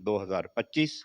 2025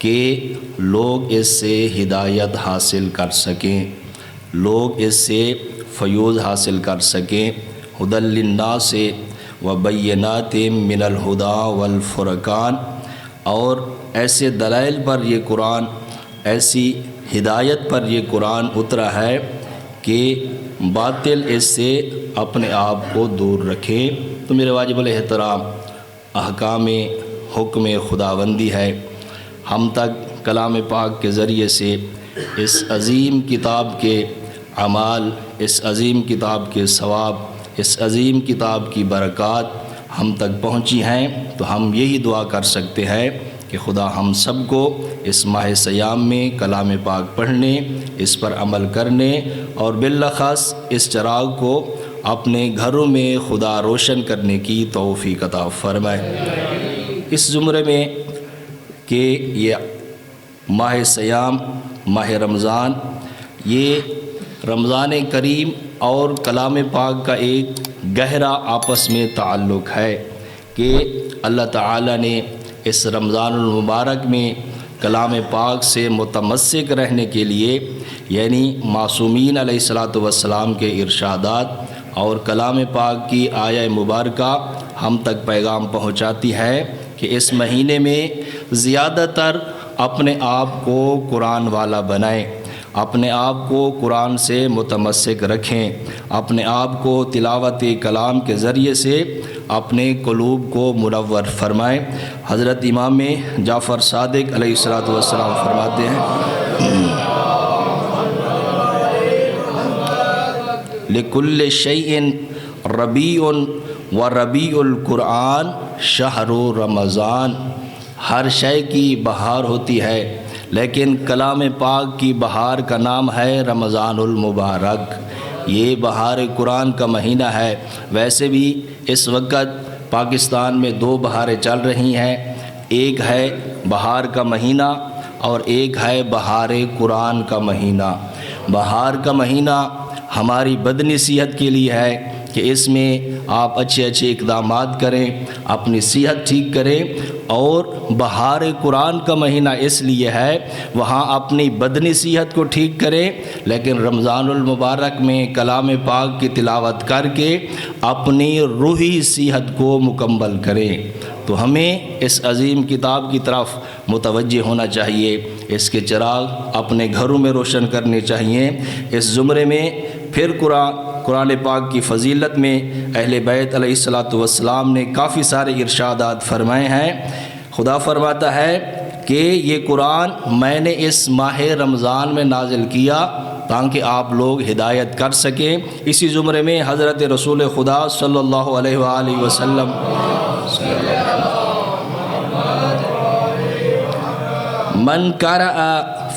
کہ لوگ اس سے ہدایت حاصل کر سکیں، لوگ اس سے فیوض حاصل کر سکیں۔ ھدی للناس وبینات من الہدی والفرقان، اور ایسے دلائل پر یہ قرآن، ایسی ہدایت پر یہ قرآن اترا ہے کہ باطل اس سے اپنے آپ کو دور رکھے۔ تو میرے واجب الاحترام احکام حکم خداوندی ہے، ہم تک کلام پاک کے ذریعے سے اس عظیم کتاب کے اعمال، اس عظیم کتاب کے ثواب، اس عظیم کتاب کی برکات ہم تک پہنچی ہیں۔ تو ہم یہی دعا کر سکتے ہیں کہ خدا ہم سب کو اس ماہ سیام میں کلام پاک پڑھنے، اس پر عمل کرنے، اور بالاخص اس چراغ کو اپنے گھروں میں خدا روشن کرنے کی توفیق عطا فرمائے۔ اس زمرے میں کہ یہ ماہ سیام، ماہ رمضان، یہ رمضان کریم اور کلام پاک کا ایک گہرا آپس میں تعلق ہے کہ اللہ تعالیٰ نے اس رمضان المبارک میں کلام پاک سے متمسک رہنے کے لیے، یعنی معصومین علیہ الصلاۃ والسلام کے ارشادات اور کلام پاک کی آیہ مبارکہ ہم تک پیغام پہنچاتی ہے کہ اس مہینے میں زیادہ تر اپنے آپ کو قرآن والا بنائیں، اپنے آپ کو قرآن سے متمسک رکھیں، اپنے آپ کو تلاوت کلام کے ذریعے سے اپنے قلوب کو منور فرمائیں۔ حضرت امام جعفر صادق علیہ الصلاۃ والسلام فرماتے ہیں لِكُلِّ شَيْءٍ رَبِيعٌ وَرَبِيعُ الْقُرْآنِ شَهْرُ رمضان، ہر شے کی بہار ہوتی ہے لیکن کلام پاک کی بہار کا نام ہے رمضان المبارک، یہ بہار قرآن کا مہینہ ہے۔ ویسے بھی اس وقت پاکستان میں دو بہاریں چل رہی ہیں، ایک ہے بہار کا مہینہ اور ایک ہے بہار قرآن کا مہینہ۔ بہار کا مہینہ ہماری بدنی صحت کے لیے ہے کہ اس میں آپ اچھے اقدامات کریں، اپنی صحت ٹھیک کریں، اور بہار قرآن کا مہینہ اس لیے ہے وہاں اپنی بدنی صحت کو ٹھیک کریں، لیکن رمضان المبارک میں کلام پاک کی تلاوت کر کے اپنی روحی صحت کو مکمل کریں۔ تو ہمیں اس عظیم کتاب کی طرف متوجہ ہونا چاہیے، اس کے چراغ اپنے گھروں میں روشن کرنے چاہیے۔ اس زمرے میں پھر قرآن پاک کی فضیلت میں اہل بیت علیہ الصلاۃ والسلام نے کافی سارے ارشادات فرمائے ہیں۔ خدا فرماتا ہے کہ یہ قرآن میں نے اس ماہ رمضان میں نازل کیا تاکہ آپ لوگ ہدایت کر سکیں۔ اسی زمرے میں حضرت رسول خدا صلی اللہ علیہ وآلہ وسلم من قرأ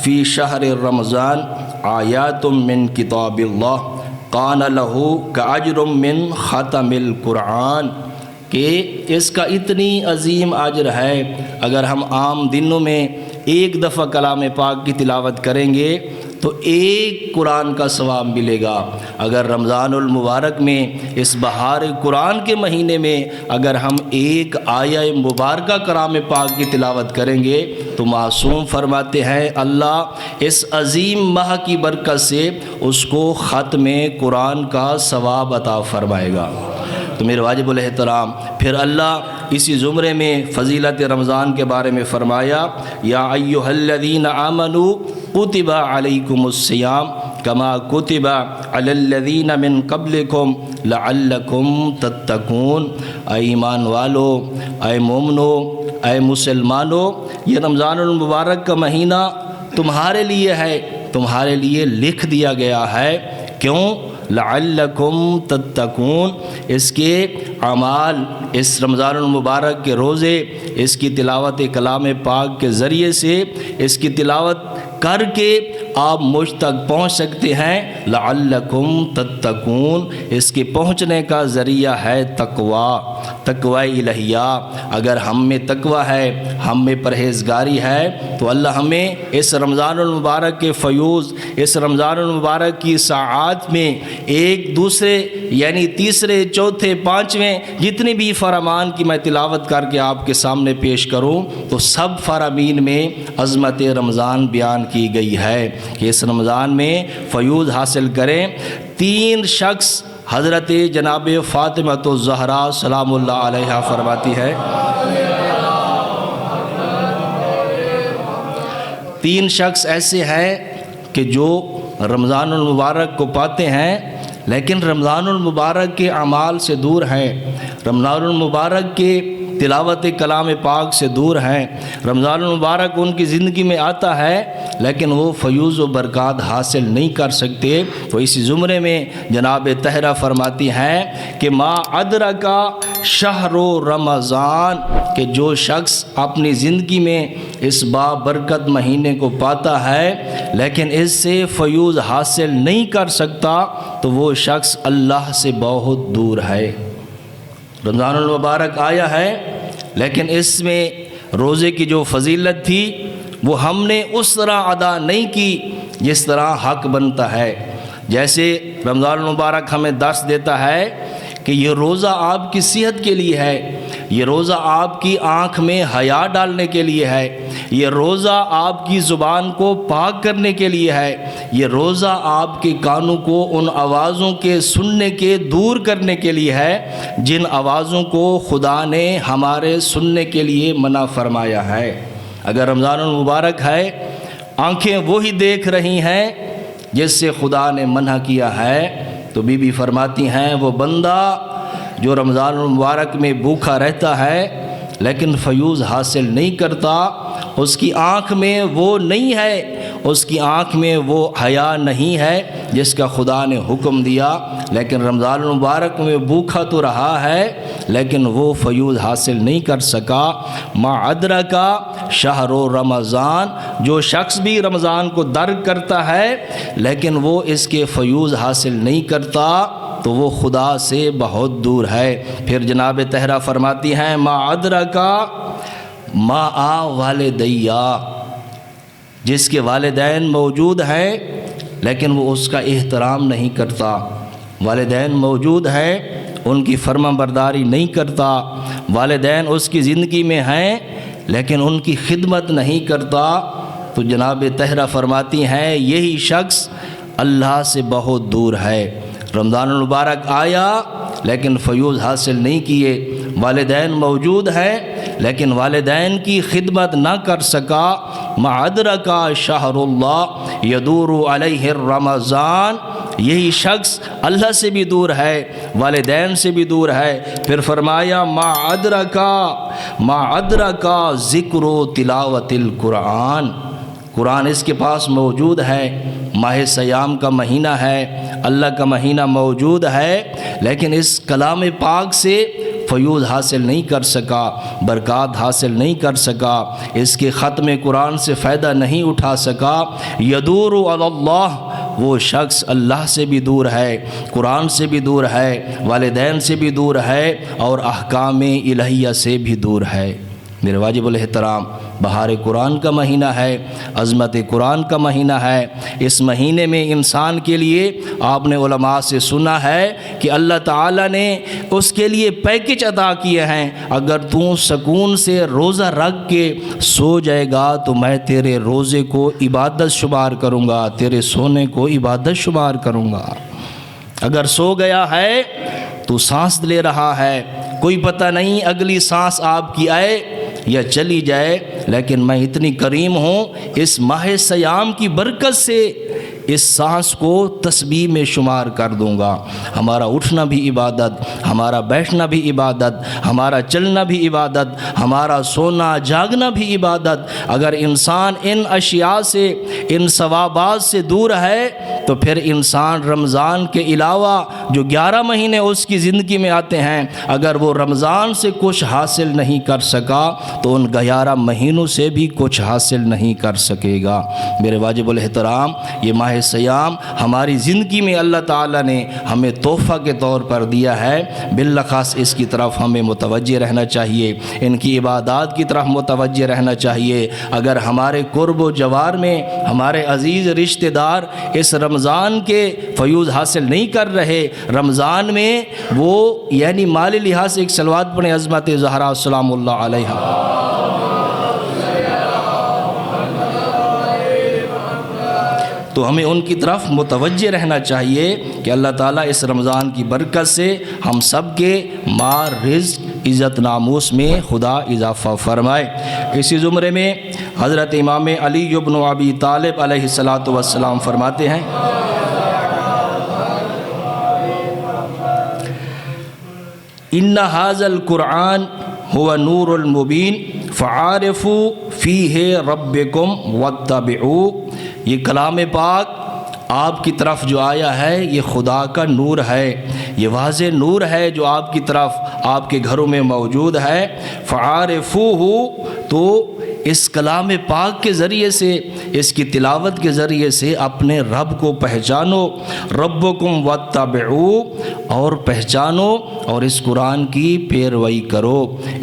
فی شہر رمضان آیات من کتاب اللہ کان لہ کاجر من ختم القرآن، کہ اس کا اتنی عظیم اجر ہے، اگر ہم عام دنوں میں ایک دفعہ کلام پاک کی تلاوت کریں گے تو ایک قرآن کا ثواب ملے گا۔ اگر رمضان المبارک میں اس بہار قرآن کے مہینے میں اگر ہم ایک آیہ مبارکہ کلام پاک کی تلاوت کریں گے تو معصوم فرماتے ہیں اللہ اس عظیم ماہ کی برکت سے اس کو ختم قرآن کا ثواب عطا فرمائے گا۔ تو میرے واجب الاحترام پھر اللہ اسی زمرے میں فضیلت رمضان کے بارے میں فرمایا یا ایھا الذین آمنوا کتب علیکم الصیام کما کتب علی الذین من قبلکم لعلکم تتقون، اے ایمان والو، اے مومنو، اے مسلمانو، یہ رمضان المبارک کا مہینہ تمہارے لیے ہے، تمہارے لیے لکھ دیا گیا ہے۔ کیوں؟ لعلکم تتقون، اس کے اعمال، اس رمضان المبارک کے روزے، اس کی تلاوت کلام پاک کے ذریعے سے، اس کی تلاوت کر کے آپ مجھ تک پہنچ سکتے ہیں لعلکم تتقون، اس کے پہنچنے کا ذریعہ ہے تقوی الہیہ۔ اگر ہم میں تقوی ہے، ہم میں پرہیزگاری ہے، تو اللہ ہمیں اس رمضان المبارک کے فیوز، اس رمضان المبارک کی ساعات میں ایک دوسرے یعنی تیسرے چوتھے پانچویں جتنی بھی فرمان کی میں تلاوت کر کے آپ کے سامنے پیش کروں تو سب فرامین میں عظمت رمضان بیان کی گئی ہے کہ اس رمضان میں فیوز حاصل کریں۔ 3 شخص حضرت جناب فاطمہ الزہرا سلام اللہ علیہا فرماتی ہے، 3 شخص ایسے ہیں کہ جو رمضان المبارک کو پاتے ہیں لیکن رمضان المبارک کے اعمال سے دور ہیں، رمضان المبارک کے تلاوت کلام پاک سے دور ہیں، رمضان المبارک ان کی زندگی میں آتا ہے لیکن وہ فیوز و برکات حاصل نہیں کر سکتے۔ تو اسی زمرے میں جناب طاہرہ فرماتی ہیں کہ ما ادرکا شہر رمضان، کہ جو شخص اپنی زندگی میں اس بابرکت مہینے کو پاتا ہے لیکن اس سے فیوز حاصل نہیں کر سکتا تو وہ شخص اللہ سے بہت دور ہے۔ رمضان المبارک آیا ہے لیکن اس میں روزے کی جو فضیلت تھی وہ ہم نے اس طرح ادا نہیں کی جس طرح حق بنتا ہے۔ جیسے رمضان المبارک ہمیں درس دیتا ہے کہ یہ روزہ آپ کی صحت کے لیے ہے، یہ روزہ آپ کی آنکھ میں حیا ڈالنے کے لیے ہے، یہ روزہ آپ کی زبان کو پاک کرنے کے لیے ہے، یہ روزہ آپ کے کانوں کو ان آوازوں کے سننے کے دور کرنے کے لیے ہے جن آوازوں کو خدا نے ہمارے سننے کے لیے منع فرمایا ہے۔ اگر رمضان المبارک ہے، آنکھیں وہی دیکھ رہی ہیں جس سے خدا نے منع کیا ہے، تو بی بی فرماتی ہیں وہ بندہ جو رمضان المبارک میں بھوکا رہتا ہے لیکن فیوز حاصل نہیں کرتا، اس کی آنکھ میں وہ نہیں ہے، اس کی آنکھ میں وہ حیا نہیں ہے جس کا خدا نے حکم دیا، لیکن رمضان المبارک میں بھوکا تو رہا ہے لیکن وہ فیوز حاصل نہیں کر سکا۔ ما ادرکا شہر رمضان، جو شخص بھی رمضان کو درک کرتا ہے لیکن وہ اس کے فیوز حاصل نہیں کرتا تو وہ خدا سے بہت دور ہے۔ پھر جناب طاہرہ فرماتی ہیں ما ادرکا ما والدیا، جس کے والدین موجود ہیں لیکن وہ اس کا احترام نہیں کرتا، والدین موجود ہیں ان کی فرما برداری نہیں کرتا، والدین اس کی زندگی میں ہیں لیکن ان کی خدمت نہیں کرتا، تو جناب طاہرہ فرماتی ہیں یہی شخص اللہ سے بہت دور ہے۔ رمضان المبارک آیا لیکن فیوز حاصل نہیں کیے، والدین موجود ہیں لیکن والدین کی خدمت نہ کر سکا۔ ما ادرکا شہر اللہ یدور علیہ الرمضان، یہی شخص اللہ سے بھی دور ہے، والدین سے بھی دور ہے۔ پھر فرمایا ما ادرکا ذکر و تلاوت القرآن، قرآن اس کے پاس موجود ہے، ماہ سیام کا مہینہ ہے، اللہ کا مہینہ موجود ہے لیکن اس کلام پاک سے فیوز حاصل نہیں کر سکا، برکات حاصل نہیں کر سکا، اس کے ختم قرآن سے فائدہ نہیں اٹھا سکا۔ یدور علی اللہ، وہ شخص اللہ سے بھی دور ہے، قرآن سے بھی دور ہے، والدین سے بھی دور ہے اور احکام الہیہ سے بھی دور ہے۔ میرے واجب الاحترام، بہار قرآن کا مہینہ ہے، عظمت قرآن کا مہینہ ہے، اس مہینے میں انسان کے لیے آپ نے علماء سے سنا ہے کہ اللہ تعالیٰ نے اس کے لیے پیکج عطا کیے ہیں، اگر تو سکون سے روزہ رکھ کے سو جائے گا تو میں تیرے روزے کو عبادت شمار کروں گا، تیرے سونے کو عبادت شمار کروں گا۔ اگر سو گیا ہے تو سانس لے رہا ہے، کوئی پتہ نہیں اگلی سانس آپ کی آئے یا چلی جائے، لیکن میں اتنی کریم ہوں اس ماہ سیام کی برکت سے اس سانس کو تسبیح میں شمار کر دوں گا۔ ہمارا اٹھنا بھی عبادت، ہمارا بیٹھنا بھی عبادت، ہمارا چلنا بھی عبادت، ہمارا سونا جاگنا بھی عبادت۔ اگر انسان ان اشیاء سے، ان ثوابات سے دور ہے تو پھر انسان رمضان کے علاوہ جو 11 مہینے اس کی زندگی میں آتے ہیں، اگر وہ رمضان سے کچھ حاصل نہیں کر سکا تو ان 11 مہینوں سے بھی کچھ حاصل نہیں کر سکے گا۔ میرے واجب الاحترام، یہ ماہ سیام ہماری زندگی میں اللہ تعالیٰ نے ہمیں تحفہ کے طور پر دیا ہے، بالخاص اس کی طرف ہمیں متوجہ رہنا چاہیے، ان کی عبادات کی طرف متوجہ رہنا چاہیے۔ اگر ہمارے قرب و جوار میں ہمارے عزیز رشتہ دار اس رمضان کے فیوز حاصل نہیں کر رہے، رمضان میں وہ یعنی مالی لحاظ سے ایک صلوات پڑھیں عظمت زہرا سلام اللہ علیہا، تو ہمیں ان کی طرف متوجہ رہنا چاہیے کہ اللہ تعالیٰ اس رمضان کی برکت سے ہم سب کے مال، رزق، عزت ناموس میں خدا اضافہ فرمائے۔ اسی زمرے میں حضرت امام علی بن ابی طالب علیہ السلام فرماتے ہیں، ان ھذا القرآن هو نور المبین فعارفوا فیہ ربکم واتبعوا۔ یہ کلام پاک آپ کی طرف جو آیا ہے یہ خدا کا نور ہے، یہ واضح نور ہے جو آپ کی طرف آپ کے گھروں میں موجود ہے۔ فعارفوہ، تو اس کلام پاک کے ذریعے سے، اس کی تلاوت کے ذریعے سے اپنے رب کو پہچانو، ربکم واتبعوا، اور پہچانو اور اس قرآن کی پیروی کرو۔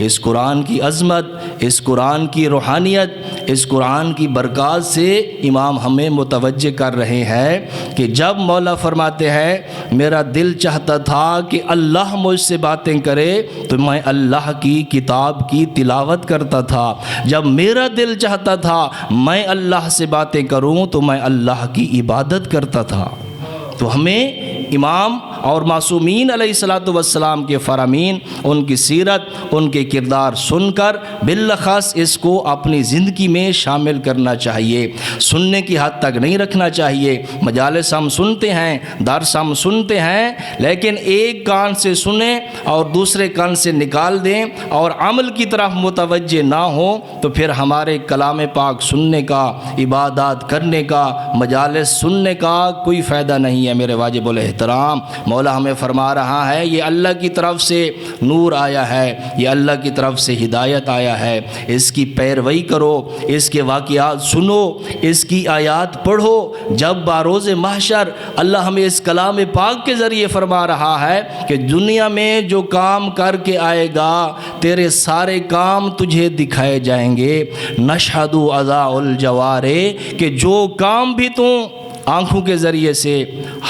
اس قرآن کی عظمت، اس قرآن کی روحانیت، اس قرآن کی برکات سے امام ہمیں متوجہ کر رہے ہیں کہ جب مولا فرماتے ہیں میرا دل چاہتا تھا کہ اللہ مجھ سے باتیں کرے تو میں اللہ کی کتاب کی تلاوت کرتا تھا، جب میرا دل چاہتا تھا میں اللہ سے باتیں کروں تو میں اللہ کی عبادت کرتا تھا۔ تو ہمیں امام اور معصومین علیہ السلام کے فرامین، ان کی سیرت، ان کے کردار سن کر بالخاص اس کو اپنی زندگی میں شامل کرنا چاہیے، سننے کی حد تک نہیں رکھنا چاہیے۔ مجالس ہم سنتے ہیں، درس ہم سنتے ہیں، لیکن ایک کان سے سنیں اور دوسرے کان سے نکال دیں اور عمل کی طرف متوجہ نہ ہوں تو پھر ہمارے کلام پاک سننے کا، عبادات کرنے کا، مجالس سننے کا کوئی فائدہ نہیں ہے۔ میرے واجب الاحترام، مولا ہمیں فرما رہا ہے یہ اللہ کی طرف سے نور آیا ہے، یہ اللہ کی طرف سے ہدایت آیا ہے، اس کی پیروی کرو، اس کے واقعات سنو، اس کی آیات پڑھو۔ جب باروز محشر اللہ ہمیں اس کلام پاک کے ذریعے فرما رہا ہے کہ دنیا میں جو کام کر کے آئے گا تیرے سارے کام تجھے دکھائے جائیں گے، نشہد اعضاء الجوارح، کہ جو کام بھی تم آنکھوں کے ذریعے سے،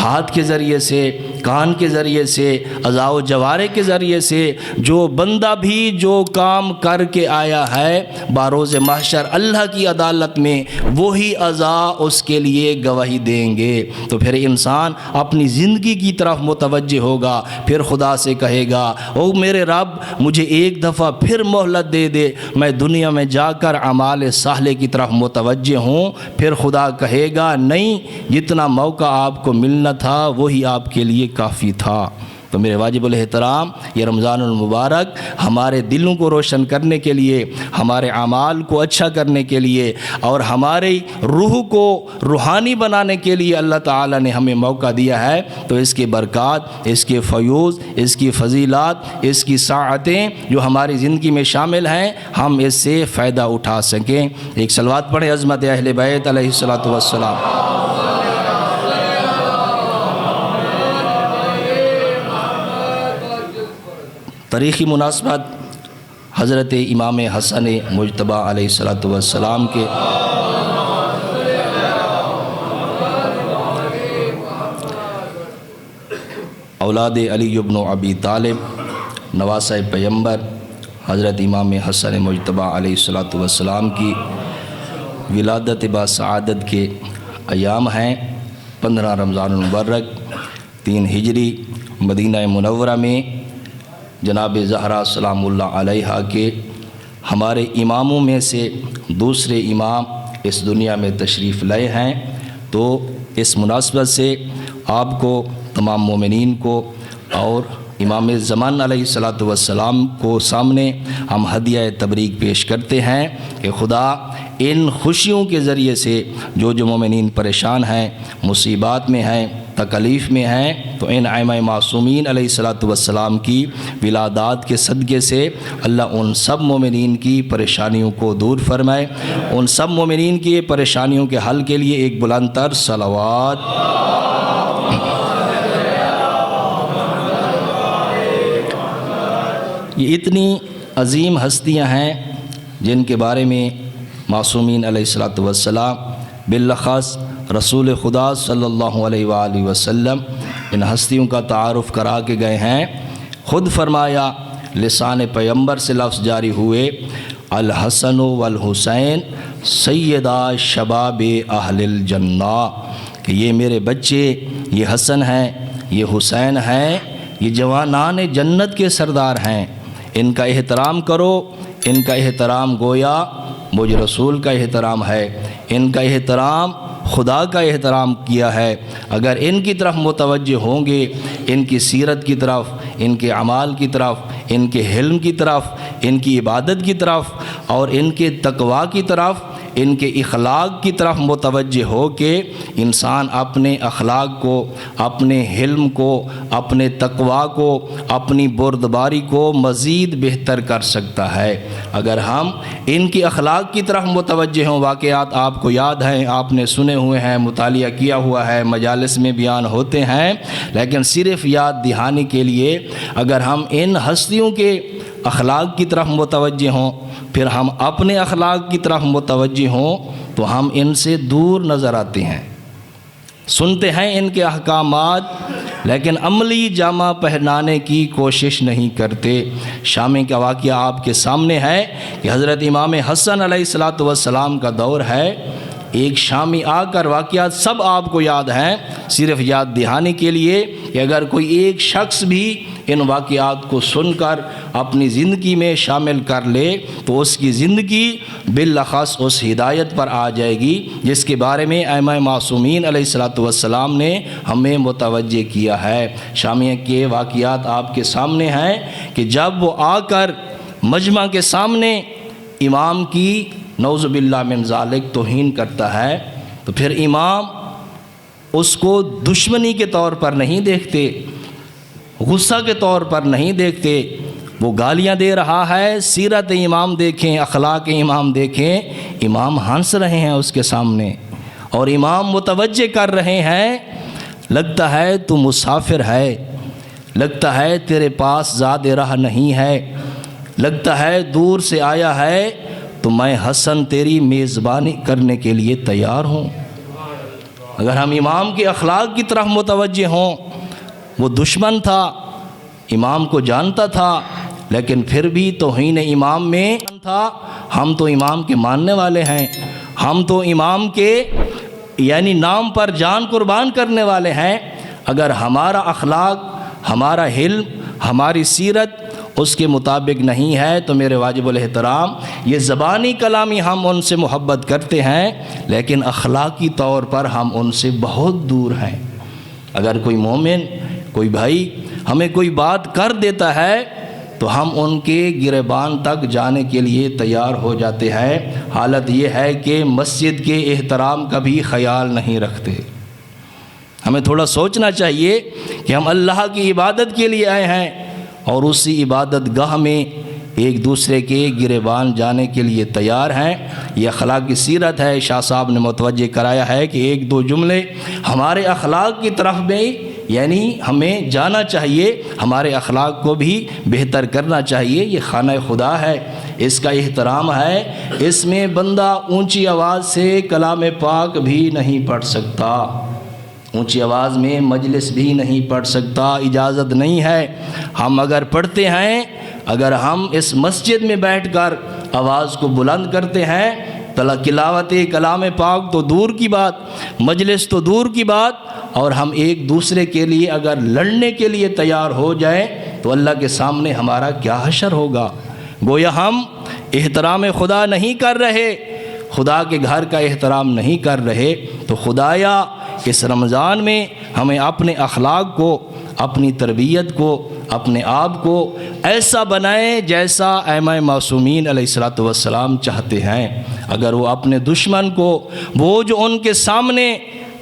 ہاتھ کے ذریعے سے، کان کے ذریعے سے، اعضاء و جوارح کے ذریعے سے جو بندہ بھی جو کام کر کے آیا ہے باروز محشر اللہ کی عدالت میں وہی اعضاء اس کے لیے گواہی دیں گے۔ تو پھر انسان اپنی زندگی کی طرف متوجہ ہوگا، پھر خدا سے کہے گا او میرے رب مجھے ایک دفعہ پھر مہلت دے دے، میں دنیا میں جا کر اعمال صالحہ کی طرف متوجہ ہوں۔ پھر خدا کہے گا نہیں، جتنا موقع آپ کو ملنا تھا وہی آپ کے لیے کافی تھا۔ تو میرے واجب الاحترام، یہ رمضان المبارک ہمارے دلوں کو روشن کرنے کے لیے، ہمارے اعمال کو اچھا کرنے کے لیے اور ہماری روح کو روحانی بنانے کے لیے اللہ تعالیٰ نے ہمیں موقع دیا ہے۔ تو اس کی برکات، اس کے فیوز، اس کی فضیلات، اس کی ساعتیں جو ہماری زندگی میں شامل ہیں ہم اس سے فائدہ اٹھا سکیں۔ ایک صلوات پڑھیں عظمت اہل بیت علیہ السلام۔ تاریخی مناسبت حضرت امام حسن مجتبی علیہ السلام کے اولاد علی بن ابی طالب، نواسہ پیغمبر حضرت امام حسن مجتبی علیہ السلام کی ولادت با سعادت کے ایام ہیں۔ 15 رمضان المبارک 3 ہجری مدینہ منورہ میں جناب زہرا سلام اللہ علیہا کے ہمارے اماموں میں سے دوسرے امام اس دنیا میں تشریف لائے ہیں۔ تو اس مناسبت سے آپ کو، تمام مومنین کو اور امام زمان علیہ الصلوۃ والسلام کو سامنے ہم ہدیہ تبریک پیش کرتے ہیں کہ خدا ان خوشیوں کے ذریعے سے جو مومنین پریشان ہیں، مصیبات میں ہیں، تکلیف میں ہیں، تو ان ائمہ معصومین علیہ الصلوۃ والسلام کی ولادات کے صدقے سے اللہ ان سب مومنین کی پریشانیوں کو دور فرمائے، ان سب مومنین کی پریشانیوں کے حل کے لیے ایک بلند تر صلوات۔ یہ اتنی عظیم ہستیاں ہیں جن کے بارے میں معصومین علیہ الصلوۃ والسلام بالخص رسول خدا صلی اللہ علیہ وآلہ وسلم ان ہستیوں کا تعارف کرا کے گئے ہیں۔ خود فرمایا، لسان پیغمبر سے لفظ جاری ہوئے، الحسن والحسین سیدہ شباب اہل الجنہ، کہ یہ میرے بچے، یہ حسن ہیں، یہ حسین ہیں، یہ جوانان جنت کے سردار ہیں، ان کا احترام کرو۔ ان کا احترام گویا مجھ رسول کا احترام ہے، ان کا احترام خدا کا احترام کیا ہے۔ اگر ان کی طرف متوجہ ہوں گے، ان کی سیرت کی طرف، ان کے اعمال کی طرف، ان کے حلم کی طرف، ان کی عبادت کی طرف اور ان کے تقوی کی طرف، ان کے اخلاق کی طرف متوجہ ہو کے انسان اپنے اخلاق کو، اپنے حلم کو، اپنے تقوی کو، اپنی بردباری کو مزید بہتر کر سکتا ہے۔ اگر ہم ان کی اخلاق کی طرف متوجہ ہوں، واقعات آپ کو یاد ہیں، آپ نے سنے ہوئے ہیں، مطالعہ کیا ہوا ہے، مجالس میں بیان ہوتے ہیں، لیکن صرف یاد دہانی کے لیے اگر ہم ان ہستیوں کے اخلاق کی طرف متوجہ ہوں، پھر ہم اپنے اخلاق کی طرف متوجہ ہوں، تو ہم ان سے دور نظر آتے ہیں، سنتے ہیں ان کے احکامات، لیکن عملی جامہ پہنانے کی کوشش نہیں کرتے۔ شامی کا واقعہ آپ کے سامنے ہے کہ حضرت امام حسن علیہ الصلوۃ والسلام کا دور ہے۔ ایک شامی آ کر، واقعات سب آپ کو یاد ہیں، صرف یاد دہانی کے لیے کہ اگر کوئی ایک شخص بھی ان واقعات کو سن کر اپنی زندگی میں شامل کر لے تو اس کی زندگی بالاخص اس ہدایت پر آ جائے گی جس کے بارے میں ائمہ معصومین علیہ الصلوۃ والسلام نے ہمیں متوجہ کیا ہے۔ شامیہ کے واقعات آپ کے سامنے ہیں کہ جب وہ آ کر مجمع کے سامنے امام کی نعوذ باللہ من ذالک توہین کرتا ہے، تو پھر امام اس کو دشمنی کے طور پر نہیں دیکھتے، غصہ کے طور پر نہیں دیکھتے، وہ گالیاں دے رہا ہے۔ سیرت امام دیکھیں، اخلاق امام دیکھیں، امام ہنس رہے ہیں اس کے سامنے اور امام متوجہ کر رہے ہیں، لگتا ہے تو مسافر ہے، لگتا ہے تیرے پاس زیادہ راہ نہیں ہے، لگتا ہے دور سے آیا ہے، تو میں حسن تیری میزبانی کرنے کے لیے تیار ہوں۔ اگر ہم امام کے اخلاق کی طرف متوجہ ہوں، وہ دشمن تھا، امام کو جانتا تھا، لیکن پھر بھی توہین امام میں تھا۔ ہم تو امام کے ماننے والے ہیں، ہم تو امام کے یعنی نام پر جان قربان کرنے والے ہیں۔ اگر ہمارا اخلاق، ہمارا حلم، ہماری سیرت اس کے مطابق نہیں ہے تو میرے واجب الاحترام، یہ زبانی کلامی ہم ان سے محبت کرتے ہیں، لیکن اخلاقی طور پر ہم ان سے بہت دور ہیں۔ اگر کوئی مومن، کوئی بھائی ہمیں کوئی بات کر دیتا ہے تو ہم ان کے گریبان تک جانے کے لیے تیار ہو جاتے ہیں۔ حالت یہ ہے کہ مسجد کے احترام کا بھی خیال نہیں رکھتے۔ ہمیں تھوڑا سوچنا چاہیے کہ ہم اللہ کی عبادت کے لیے آئے ہیں اور اسی عبادت گاہ میں ایک دوسرے کے گریبان جانے کے لیے تیار ہیں۔ یہ اخلاق کی سیرت ہے۔ شاہ صاحب نے متوجہ کرایا ہے کہ ایک دو جملے ہمارے اخلاق کی طرف میں، یعنی ہمیں جانا چاہیے، ہمارے اخلاق کو بھی بہتر کرنا چاہیے۔ یہ خانہ خدا ہے، اس کا احترام ہے، اس میں بندہ اونچی آواز سے کلام پاک بھی نہیں پڑھ سکتا، اونچی آواز میں مجلس بھی نہیں پڑھ سکتا، اجازت نہیں ہے۔ ہم اگر پڑھتے ہیں، اگر ہم اس مسجد میں بیٹھ کر آواز کو بلند کرتے ہیں، تلاوت کلام پاک تو دور کی بات، مجلس تو دور کی بات، اور ہم ایک دوسرے کے لیے اگر لڑنے کے لیے تیار ہو جائیں تو اللہ کے سامنے ہمارا کیا حشر ہوگا۔ گویا ہم احترام خدا نہیں کر رہے، خدا کے گھر کا احترام نہیں کر رہے۔ تو خدایا اس رمضان میں ہمیں اپنے اخلاق کو، اپنی تربیت کو، اپنے آپ کو ایسا بنائیں جیسا ائمہ معصومین علیہ السلام چاہتے ہیں۔ اگر وہ اپنے دشمن کو، وہ جو ان کے سامنے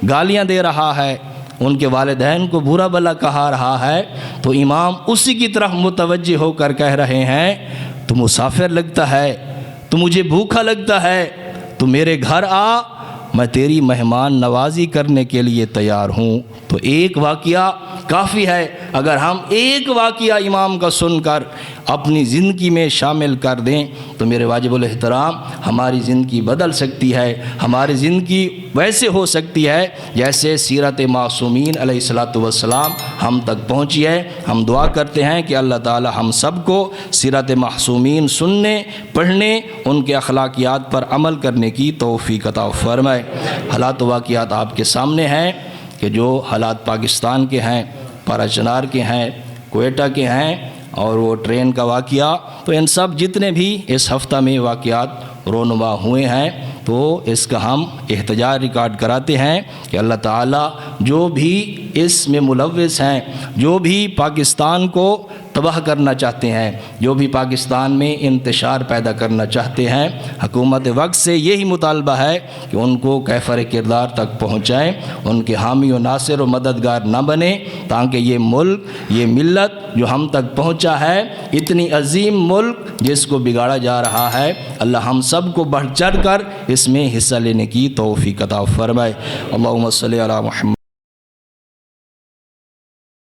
گالیاں دے رہا ہے، ان کے والدین کو برا بھلا کہا رہا ہے، تو امام اسی کی طرف متوجہ ہو کر کہہ رہے ہیں تو مسافر لگتا ہے، تو مجھے بھوکا لگتا ہے، تو میرے گھر آ، میں تیری مہمان نوازی کرنے کے لیے تیار ہوں۔ تو ایک واقعہ کافی ہے، اگر ہم ایک واقعہ امام کا سن کر اپنی زندگی میں شامل کر دیں تو میرے واجب الاحترام ہماری زندگی بدل سکتی ہے، ہماری زندگی ویسے ہو سکتی ہے جیسے سیرت معصومین علیہ السلام ہم تک پہنچی ہے۔ ہم دعا کرتے ہیں کہ اللہ تعالی ہم سب کو سیرت معصومین سننے، پڑھنے، ان کے اخلاقیات پر عمل کرنے کی توفیق عطا فرمائے۔ حالات و واقعات آپ کے سامنے ہیں کہ جو حالات پاکستان کے ہیں، پارا چنار کے ہیں، کوئٹہ کے ہیں، اور وہ ٹرین کا واقعہ، تو ان سب جتنے بھی اس ہفتہ میں واقعات رونما ہوئے ہیں تو اس کا ہم احتجاج ریکارڈ کراتے ہیں کہ اللہ تعالیٰ جو بھی اس میں ملوث ہیں، جو بھی پاکستان کو تباہ کرنا چاہتے ہیں، جو بھی پاکستان میں انتشار پیدا کرنا چاہتے ہیں، حکومت وقت سے یہی مطالبہ ہے کہ ان کو کیفر کردار تک پہنچائیں، ان کے حامی و ناصر و مددگار نہ بنیں، تاکہ یہ ملک، یہ ملت جو ہم تک پہنچا ہے، اتنی عظیم ملک جس کو بگاڑا جا رہا ہے، اللہ ہم سب کو بڑھ چڑھ کر اس میں حصہ لینے کی توفیق عطا فرمائے۔ اللہم صلی علی محمد۔